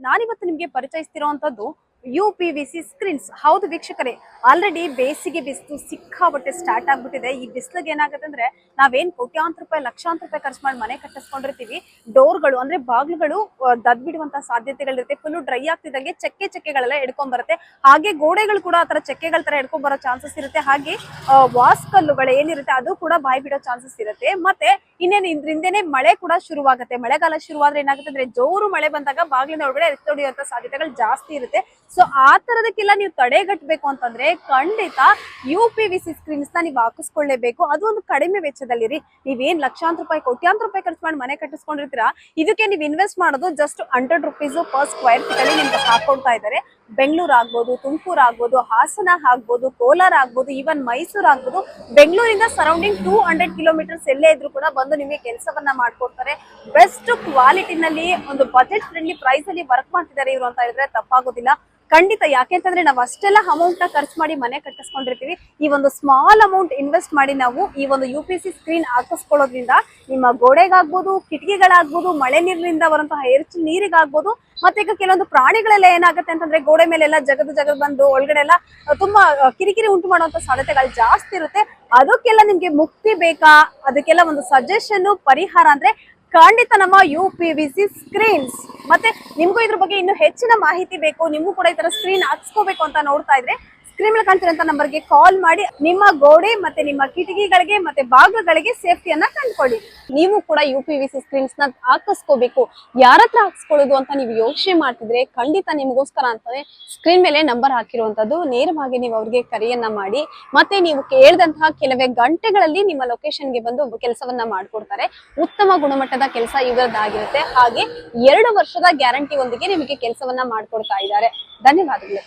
ನಾನಿವತ್ತು ನಿಮಗೆ ಪರಿಚಯಿಸ್ತಿರುವಂತದ್ದು UPVC screens. ಹೌದು ವೀಕ್ಷಕರೇ, ಆಲ್ರೆಡಿ ಬೇಸಿಗೆ ಬಿಸಿಲು ಸಿಕ್ಕಾಪಟ್ಟೆ ಸ್ಟಾರ್ಟ್ ಆಗ್ಬಿಟ್ಟಿದೆ. ಈ ಬಿಸಿಲಿಗೆ ಏನಾಗುತ್ತೆ ಅಂದ್ರೆ ನಾವೇನ್ ಕೋಟ್ಯಾಂತರ ರೂಪಾಯಿ ಲಕ್ಷಾಂತರ ರೂಪಾಯಿ ಖರ್ಚು ಮಾಡಿ ಮನೆ ಕಟ್ಟಿಸ್ಕೊಂಡಿರ್ತೀವಿ, ಡೋರ್ಗಳು ಅಂದ್ರೆ ಬಾಗಿಲುಗಳು ದದ್ ಬಿಡುವಂತ ಸಾಧ್ಯತೆಗಳಿರುತ್ತೆ. ಫುಲ್ ಡ್ರೈ ಆಗ್ತಿದ್ದಂಗೆ ಚಕ್ಕೆಗಳೆಲ್ಲ ಎಡ್ಕೊಂಡ್ ಬರುತ್ತೆ. ಹಾಗೆ ಗೋಡೆಗಳು ಕೂಡ ಆತರ ಚಕ್ಕೆಗಳ ತರ ಎಡ್ಕೊಂಡ್ ಬರೋ ಚಾನ್ಸಸ್ ಇರುತ್ತೆ. ಹಾಗೆ ವಾಸ್ ಕಲ್ಲುಗಳು ಏನಿರುತ್ತೆ ಅದು ಕೂಡ ಬಾಯಿ ಬಿಡೋ ಚಾನ್ಸಸ್ ಇರುತ್ತೆ. ಮತ್ತೆ ಇನ್ನೇನು ಇದ್ರಿಂದೇನೆ ಮಳೆ ಕೂಡ ಶುರುವಾಗುತ್ತೆ. ಮಳೆಗಾಲ ಶುರುವಾದ್ರೆ ಏನಾಗುತ್ತೆ ಅಂದ್ರೆ ಜೋರು ಮಳೆ ಬಂದಾಗ ಬಾಗಿಲಿನ ಒಳಗಡೆ ಎತ್ತೊಡೆಯುವಂತ ಸಾಧ್ಯತೆಗಳು ಜಾಸ್ತಿ ಇರುತ್ತೆ. ಸೊ ಆ ತರದಕ್ಕೆಲ್ಲ ನೀವು ತಡೆಗಟ್ಟಬೇಕು ಅಂತಂದ್ರೆ ಖಂಡಿತ UPVC ಸ್ಕ್ರೀನ್ಸ್ ನ ನೀವು ಹಾಕಿಸ್ಕೊಳ್ಳೇಬೇಕು. ಅದು ಒಂದು ಕಡಿಮೆ ವೆಚ್ಚದಲ್ಲಿ. ನೀವೇನ್ ಲಕ್ಷಾಂತರ ರೂಪಾಯಿ ಕೋಟ್ಯಾಂತರ ರೂಪಾಯಿ ಖರ್ಚು ಮಾಡಿ ಮನೆ ಕಟ್ಟಿಸ್ಕೊಂಡಿರ್ತೀರಾ, ಇದಕ್ಕೆ ನೀವು ಇನ್ವೆಸ್ಟ್ ಮಾಡೋದು just 100 rupees per square feet ಅಲ್ಲಿ ನಿಮ್ಗೆ ಹಾಕೊಡ್ತಾ ಇದ್ದಾರೆ. ಬೆಂಗಳೂರು ಆಗ್ಬೋದು, ತುಮಕೂರು ಆಗ್ಬೋದು, ಹಾಸನ ಆಗ್ಬೋದು, ಕೋಲಾರ ಆಗ್ಬೋದು, ಈವನ್ ಮೈಸೂರು ಆಗ್ಬೋದು. ಬೆಂಗಳೂರಿಂದ ಸರೌಂಡಿಂಗ್ 200 ಕಿಲೋಮೀಟರ್ಸ್ ಎಲ್ಲೇ ಇದ್ರು ಕೂಡ ಬಂದು ನಿಮಗೆ ಕೆಲಸವನ್ನ ಮಾಡ್ಕೊಡ್ತಾರೆ. ಬೆಸ್ಟ್ ಕ್ವಾಲಿಟಿನಲ್ಲಿ ಒಂದು ಬಜೆಟ್ ಫ್ರೆಂಡ್ಲಿ ಪ್ರೈಸ್ ಅಲ್ಲಿ ವರ್ಕ್ ಮಾಡ್ತಿದ್ದಾರೆ ಇವರು ಅಂತ ಹೇಳಿದ್ರೆ ತಪ್ಪಾಗೋದಿಲ್ಲ. ಖಂಡಿತ. ಯಾಕೆಂತಂದ್ರೆ ನಾವು ಅಷ್ಟೆಲ್ಲ ಅಮೌಂಟ್ ನ ಖರ್ಚು ಮಾಡಿ ಮನೆ ಕಟ್ಟಿಸ್ಕೊಂಡಿರ್ತೀವಿ. ಈ ಒಂದು ಸ್ಮಾಲ್ ಅಮೌಂಟ್ ಇನ್ವೆಸ್ಟ್ ಮಾಡಿ ನಾವು ಈ ಒಂದು UPVC ಸ್ಕ್ರೀನ್ ಹಾಕಿಸ್ಕೊಳ್ಳೋದ್ರಿಂದ ನಿಮ್ಮ ಗೋಡೆಗಾಗ್ಬೋದು, ಕಿಟಕಿಗಳಾಗ್ಬೋದು, ಮಳೆ ನೀರಿನಿಂದ ಬರುವಂತಹ ಹೆಚ್ಚು ನೀರಿಗಾಗ್ಬೋದು. ಮತ್ತೆ ಈಗ ಕೆಲವೊಂದು ಪ್ರಾಣಿಗಳೆಲ್ಲ ಏನಾಗುತ್ತೆ ಅಂತಂದ್ರೆ ಗೋಡೆ ಮೇಲೆಲ್ಲ ಜಗದು ಬಂದು ಒಳಗಡೆ ಎಲ್ಲ ತುಂಬಾ ಕಿರಿಕಿರಿ ಉಂಟು ಮಾಡುವಂತ ಸಾಧ್ಯತೆಗಳು ಜಾಸ್ತಿ ಇರುತ್ತೆ. ಅದಕ್ಕೆಲ್ಲ ನಿಮ್ಗೆ ಮುಕ್ತಿ ಬೇಕಾ, ಅದಕ್ಕೆಲ್ಲ ಒಂದು ಸಜೆಷನ್ ಪರಿಹಾರ ಅಂದ್ರೆ ಖಂಡಿತ ನಮ್ಮ UPVC ಸ್ಕ್ರೀನ್ಸ್. ಮತ್ತೆ ನಿಮ್ಗೂ ಇದ್ರ ಬಗ್ಗೆ ಇನ್ನು ಹೆಚ್ಚಿನ ಮಾಹಿತಿ ಬೇಕು, ನಿಮ್ಗೂ ಕೂಡ ಈ ತರ ಸ್ಕ್ರೀನ್ ಹಾಕ್ಸ್ಕೋಬೇಕು ಅಂತ ನೋಡ್ತಾ ಇದ್ರೆ ಸ್ಕ್ರೀನ್ ಮೇಲೆ ಕಾಣ್ತಿರೋಂತ ನಂಬರ್ಗೆ ಕಾಲ್ ಮಾಡಿ ನಿಮ್ಮ ಗೋಡೆ ಮತ್ತೆ ನಿಮ್ಮ ಕಿಟಕಿಗಳಿಗೆ ಮತ್ತೆ ಬಾಗಿಲುಗಳಿಗೆ ಸೇಫ್ಟಿಯನ್ನ ಕಂಡುಕೊಳ್ಳಿ. ನೀವು ಕೂಡ UPVC ಸ್ಕ್ರೀನ್ಸ್ ನ ಹಾಕಿಸ್ಕೋಬೇಕು, ಯಾರ ಹತ್ರ ಹಾಕ್ಸ್ಕೊಳ್ಳೋದು ಅಂತ ನೀವು ಯೋಚನೆ ಮಾಡ್ತಿದ್ರೆ ಖಂಡಿತ ನಿಮಗೋಸ್ಕರ ಅಂತಾನೆ ಸ್ಕ್ರೀನ್ ಮೇಲೆ ನಂಬರ್ ಹಾಕಿರುವಂತದ್ದು. ನೇರವಾಗಿ ನೀವು ಅವ್ರಿಗೆ ಕರೆಯನ್ನ ಮಾಡಿ ಮತ್ತೆ ನೀವು ಕೇಳಿದಂತಹ ಕೆಲವೇ ಗಂಟೆಗಳಲ್ಲಿ ನಿಮ್ಮ ಲೊಕೇಶನ್ಗೆ ಬಂದು ಕೆಲಸವನ್ನ ಮಾಡ್ಕೊಡ್ತಾರೆ. ಉತ್ತಮ ಗುಣಮಟ್ಟದ ಕೆಲಸ ಇವರದ್ದಾಗಿರುತ್ತೆ. ಹಾಗೆ 2 ವರ್ಷದ ಗ್ಯಾರಂಟಿ ಒಂದಿಗೆ ನಿಮಗೆ ಕೆಲಸವನ್ನ ಮಾಡ್ಕೊಡ್ತಾ ಇದ್ದಾರೆ. ಧನ್ಯವಾದಗಳು.